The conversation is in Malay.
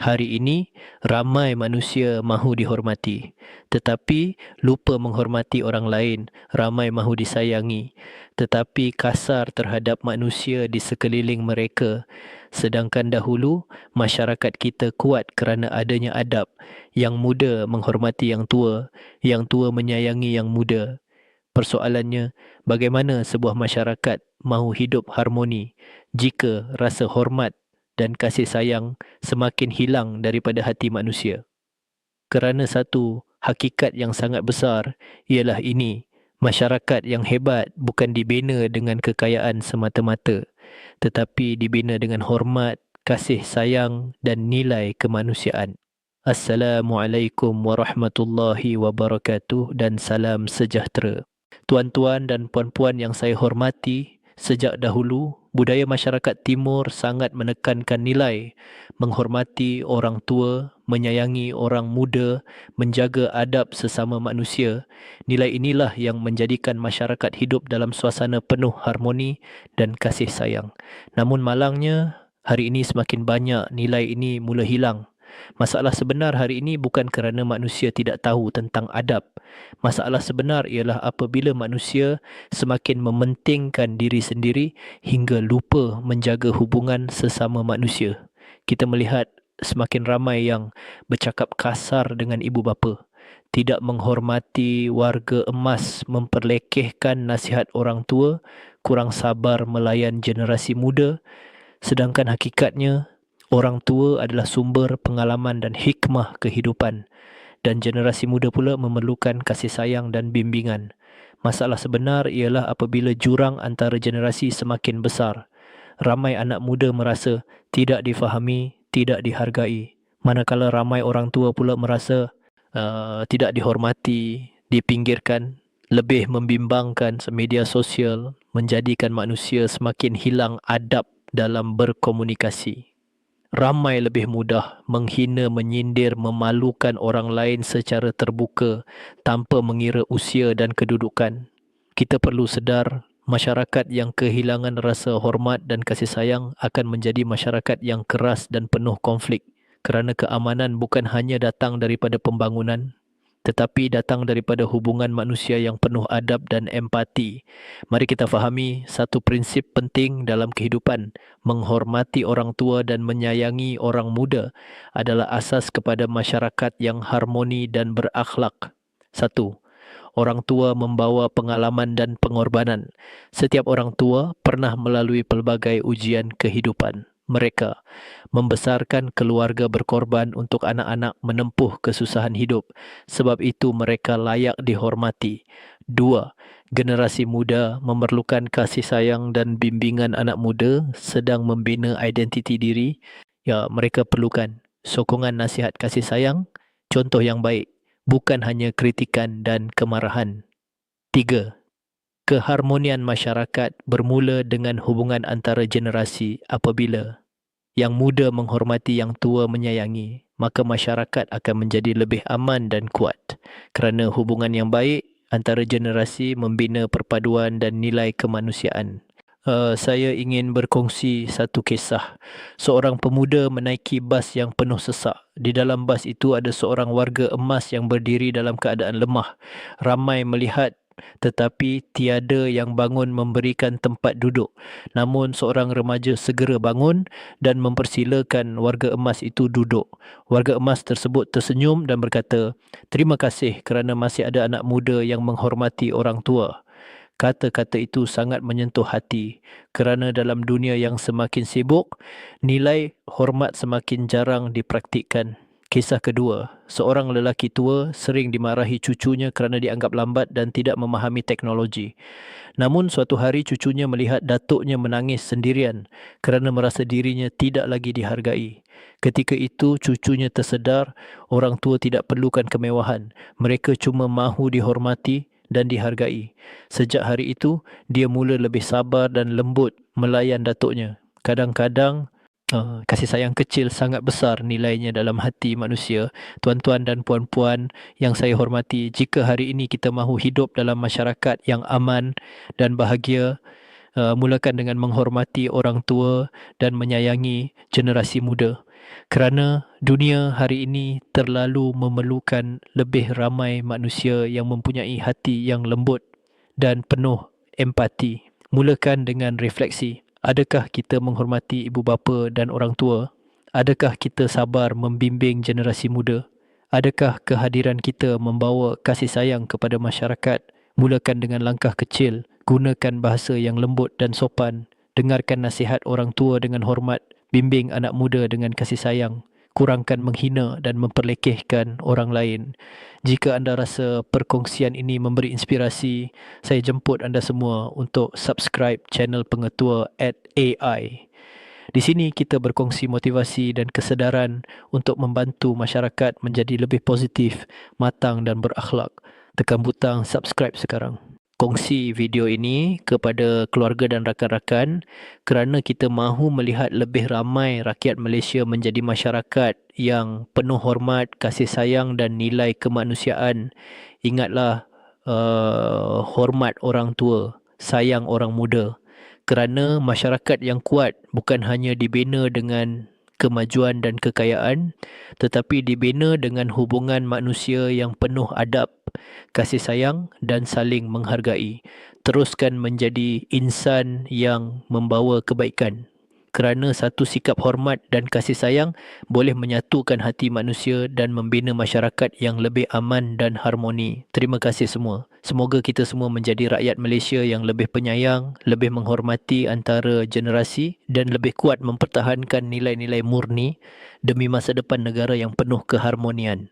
Hari ini, ramai manusia mahu dihormati, tetapi lupa menghormati orang lain. Ramai mahu disayangi, tetapi kasar terhadap manusia di sekeliling mereka. Sedangkan dahulu, masyarakat kita kuat kerana adanya adab. Yang muda menghormati yang tua menyayangi yang muda. Persoalannya, bagaimana sebuah masyarakat mahu hidup harmoni jika rasa hormat dan kasih sayang semakin hilang daripada hati manusia? Kerana satu hakikat yang sangat besar ialah ini: masyarakat yang hebat bukan dibina dengan kekayaan semata-mata, tetapi dibina dengan hormat, kasih sayang dan nilai kemanusiaan. Assalamualaikum warahmatullahi wabarakatuh dan salam sejahtera. Tuan-tuan dan puan-puan yang saya hormati, sejak dahulu budaya masyarakat Timur sangat menekankan nilai menghormati orang tua, menyayangi orang muda, menjaga adab sesama manusia. Nilai inilah yang menjadikan masyarakat hidup dalam suasana penuh harmoni dan kasih sayang. Namun malangnya, hari ini semakin banyak nilai ini mula hilang. Masalah sebenar hari ini bukan kerana manusia tidak tahu tentang adab. Masalah sebenar ialah apabila manusia semakin mementingkan diri sendiri hingga lupa menjaga hubungan sesama manusia. Kita melihat semakin ramai yang bercakap kasar dengan ibu bapa, tidak menghormati warga emas, memperlekehkan nasihat orang tua, kurang sabar melayan generasi muda, sedangkan hakikatnya orang tua adalah sumber pengalaman dan hikmah kehidupan, dan generasi muda pula memerlukan kasih sayang dan bimbingan. Masalah sebenar ialah apabila jurang antara generasi semakin besar. Ramai anak muda merasa tidak difahami, tidak dihargai. Manakala ramai orang tua pula merasa tidak dihormati, dipinggirkan. Lebih membimbangkan, media sosial menjadikan manusia semakin hilang adab dalam berkomunikasi. Ramai lebih mudah menghina, menyindir, memalukan orang lain secara terbuka tanpa mengira usia dan kedudukan. Kita perlu sedar, masyarakat yang kehilangan rasa hormat dan kasih sayang akan menjadi masyarakat yang keras dan penuh konflik, kerana keamanan bukan hanya datang daripada pembangunan, tetapi datang daripada hubungan manusia yang penuh adab dan empati. Mari kita fahami satu prinsip penting dalam kehidupan: menghormati orang tua dan menyayangi orang muda adalah asas kepada masyarakat yang harmoni dan berakhlak. Satu, orang tua membawa pengalaman dan pengorbanan. Setiap orang tua pernah melalui pelbagai ujian kehidupan. Mereka membesarkan keluarga berkorban untuk anak-anak menempuh kesusahan hidup. Sebab itu mereka layak dihormati. Dua, generasi muda memerlukan kasih sayang dan bimbingan anak muda sedang membina identiti diri. Ya, mereka perlukan sokongan, nasihat, kasih sayang, contoh yang baik, bukan hanya kritikan dan kemarahan. Tiga, keharmonian masyarakat bermula dengan hubungan antara generasi. Apabila yang muda menghormati yang tua menyayangi, maka masyarakat akan menjadi lebih aman dan kuat. Kerana hubungan yang baik antara generasi membina perpaduan dan nilai kemanusiaan. Saya ingin berkongsi satu kisah. Seorang pemuda menaiki bas yang penuh sesak. Di dalam bas itu ada seorang warga emas yang berdiri dalam keadaan lemah. Ramai melihat, tetapi tiada yang bangun memberikan tempat duduk. Namun seorang remaja segera bangun dan mempersilakan warga emas itu duduk. Warga emas tersebut tersenyum dan berkata, "Terima kasih kerana masih ada anak muda yang menghormati orang tua." Kata-kata itu sangat menyentuh hati, kerana dalam dunia yang semakin sibuk, nilai hormat semakin jarang dipraktikkan. Kisah kedua, seorang lelaki tua sering dimarahi cucunya kerana dianggap lambat dan tidak memahami teknologi. Namun suatu hari cucunya melihat datuknya menangis sendirian kerana merasa dirinya tidak lagi dihargai. Ketika itu cucunya tersedar orang tua tidak perlukan kemewahan. Mereka cuma mahu dihormati dan dihargai. Sejak hari itu, dia mula lebih sabar dan lembut melayan datuknya. Kadang-kadang kasih sayang kecil sangat besar nilainya dalam hati manusia. Tuan-tuan dan puan-puan yang saya hormati, jika hari ini kita mahu hidup dalam masyarakat yang aman dan bahagia, mulakan dengan menghormati orang tua dan menyayangi generasi muda. Kerana dunia hari ini terlalu memerlukan lebih ramai manusia yang mempunyai hati yang lembut dan penuh empati. Mulakan dengan refleksi. Adakah kita menghormati ibu bapa dan orang tua? Adakah kita sabar membimbing generasi muda? Adakah kehadiran kita membawa kasih sayang kepada masyarakat? Mulakan dengan langkah kecil. Gunakan bahasa yang lembut dan sopan. Dengarkan nasihat orang tua dengan hormat. Bimbing anak muda dengan kasih sayang. Kurangkan menghina dan memperlekehkan orang lain. Jika anda rasa perkongsian ini memberi inspirasi, saya jemput anda semua untuk subscribe channel Pengetua @AI. Di sini kita berkongsi motivasi dan kesedaran untuk membantu masyarakat menjadi lebih positif, matang dan berakhlak. Tekan butang subscribe sekarang. Kongsi video ini kepada keluarga dan rakan-rakan kerana kita mahu melihat lebih ramai rakyat Malaysia menjadi masyarakat yang penuh hormat, kasih sayang dan nilai kemanusiaan. Ingatlah, hormat orang tua, sayang orang muda. Kerana masyarakat yang kuat bukan hanya dibina dengan kemajuan dan kekayaan, tetapi dibina dengan hubungan manusia yang penuh adab, kasih sayang dan saling menghargai. Teruskan menjadi insan yang membawa kebaikan. Kerana satu sikap hormat dan kasih sayang boleh menyatukan hati manusia dan membina masyarakat yang lebih aman dan harmoni. Terima kasih semua. Semoga kita semua menjadi rakyat Malaysia yang lebih penyayang, lebih menghormati antara generasi dan lebih kuat mempertahankan nilai-nilai murni demi masa depan negara yang penuh keharmonian.